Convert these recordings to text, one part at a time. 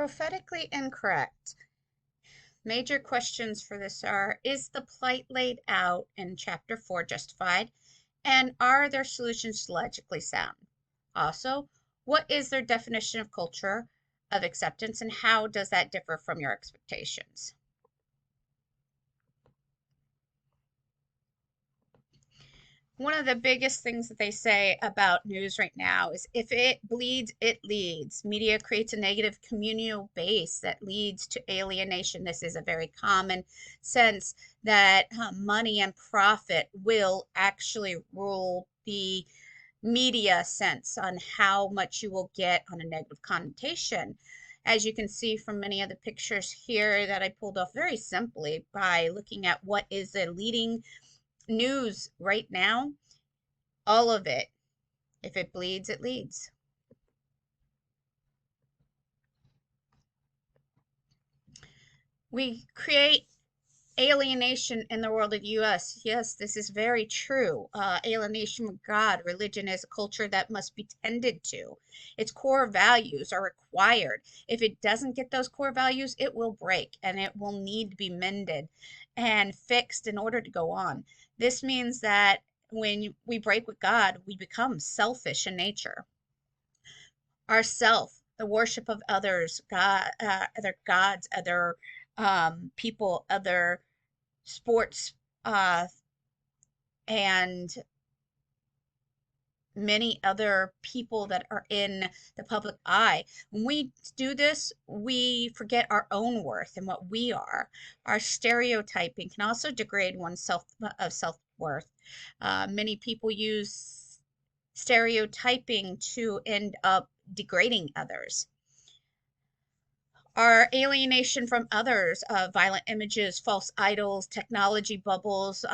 Prophetically incorrect. Major questions for this are: is the plight laid out in chapter 4 justified? And are their solutions logically sound? Also, what is their definition of culture of acceptance and how does that differ from your expectations? One of the biggest things that they say about news right now is if it bleeds, it leads. Media creates a negative communal base that leads to alienation. This is a very common sense that money and profit will actually rule the media sense on how much you will get on a negative connotation. As you can see from many of the pictures here that I pulled off very simply by looking at what is the leading news right now, all of it. If it bleeds, it leads. We create alienation in the world of US. Yes, this is very true. Alienation from God. Religion is a culture that must be tended to. Its core values are required. If it doesn't get those core values, it will break and it will need to be mended and fixed in order to go on. This means that when we break with God, we become selfish in nature. Ourself, the worship of others, God, other gods, other people, other sports, uh, and many other people that are in the public eye. When we do this, we forget our own worth and what we are. Our stereotyping can also degrade one's self-worth. Many people use stereotyping to end up degrading others. Our alienation from others, violent images, false idols, technology bubbles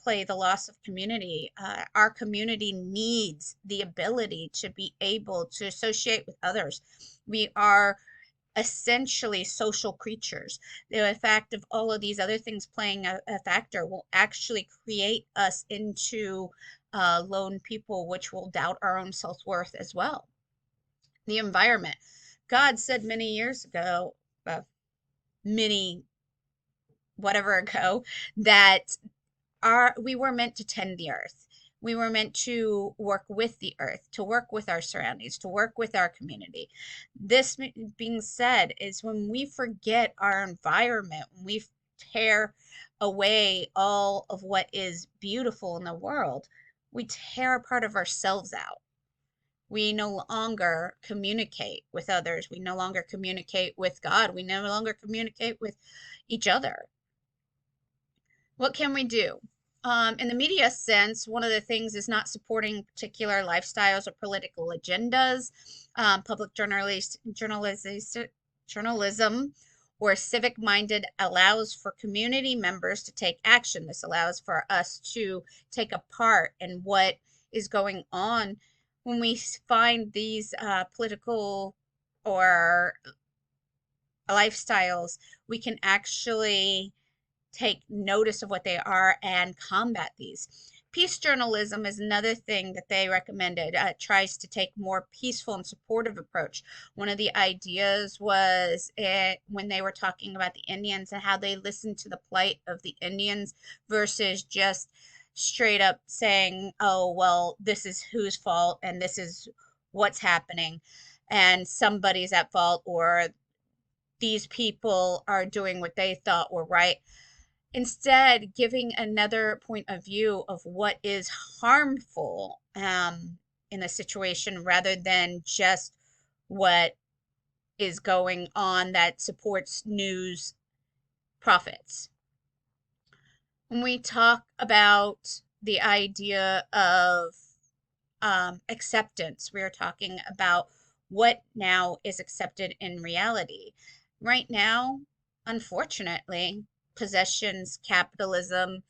play the loss of community. Our community needs the ability to be able to associate with others. We are essentially social creatures. The fact of all of these other things playing a factor will actually create us into lone people, which will doubt our own self-worth as well. The environment. God said many years ago, many whatever ago, that we were meant to tend the earth. We were meant to work with the earth, to work with our surroundings, to work with our community. This being said, is when we forget our environment, when we tear away all of what is beautiful in the world, we tear a part of ourselves out. We no longer communicate with others. We no longer communicate with God. We no longer communicate with each other. What can we do? In the media sense, one of the things is not supporting particular lifestyles or political agendas. Public journalism or civic minded allows for community members to take action. This allows for us to take a part in what is going on when we find these political or lifestyles. We can actually take notice of what they are and combat these. Peace journalism is another thing that they recommended. It tries to take more peaceful and supportive approach. One of the ideas was when they were talking about the Indians and how they listened to the plight of the Indians versus just straight up saying, oh, well, this is whose fault and this is what's happening and somebody's at fault or these people are doing what they thought were right. Instead, giving another point of view of what is harmful in the situation rather than just what is going on that supports news profits. When we talk about the idea of acceptance, we are talking about what now is accepted in reality. Right now, unfortunately, possessions, capitalism,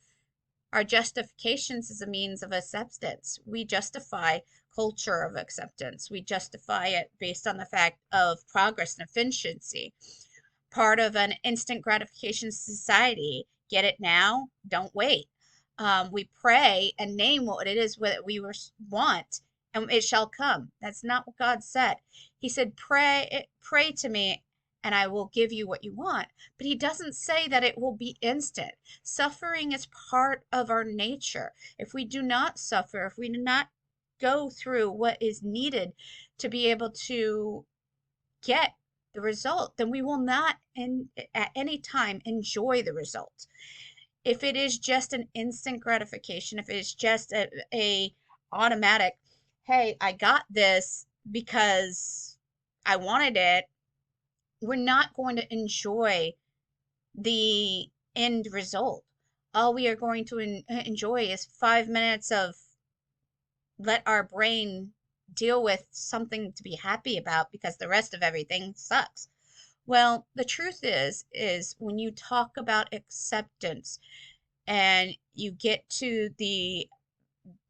our justifications as a means of acceptance. We justify culture of acceptance. We justify it based on the fact of progress and efficiency. Part of an instant gratification society. Get it now, don't wait. We pray and name what it is that we want, and it shall come. That's not what God said. He said, pray to me and I will give you what you want. But he doesn't say that it will be instant. Suffering is part of our nature. If we do not suffer, if we do not go through what is needed to be able to get the result, then we will not at any time enjoy the result. If it is just an instant gratification, if it is just a automatic, hey, I got this because I wanted it, we're not going to enjoy the end result. All we are going to enjoy is 5 minutes of let our brain deal with something to be happy about because the rest of everything sucks. Well, the truth is when you talk about acceptance and you get to the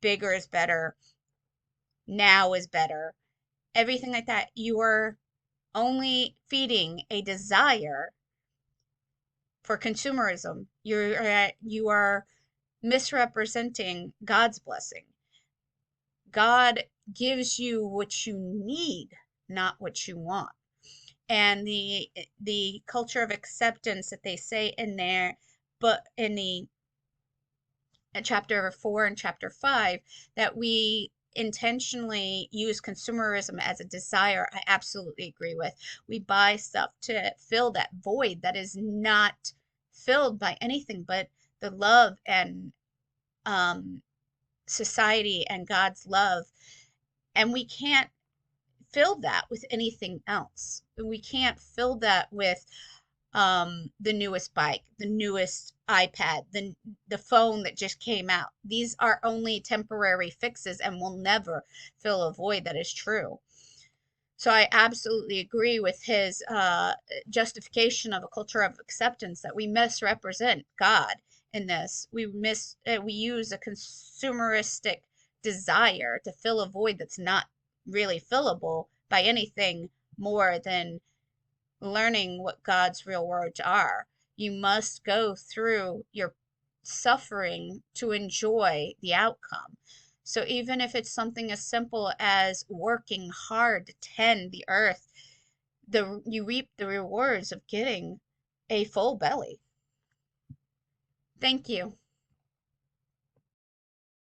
bigger is better, now is better, everything like that, you are only feeding a desire for consumerism. You are misrepresenting God's blessing. God gives you what you need, not what you want. And the culture of acceptance that they say in there, but in the in chapter 4 and chapter 5, that we intentionally use consumerism as a desire, I absolutely agree with. We buy stuff to fill that void that is not filled by anything but the love and um, society and God's love. And we can't fill that with anything else. We can't fill that with the newest bike, the newest iPad, the phone that just came out. These are only temporary fixes and will never fill a void that is true. So I absolutely agree with his justification of a culture of acceptance, that we misrepresent God in this. We use a consumeristic desire to fill a void that's not really fillable by anything more than learning what God's real words are. You must go through your suffering to enjoy the outcome. So even if it's something as simple as working hard to tend the earth, you reap the rewards of getting a full belly. Thank you.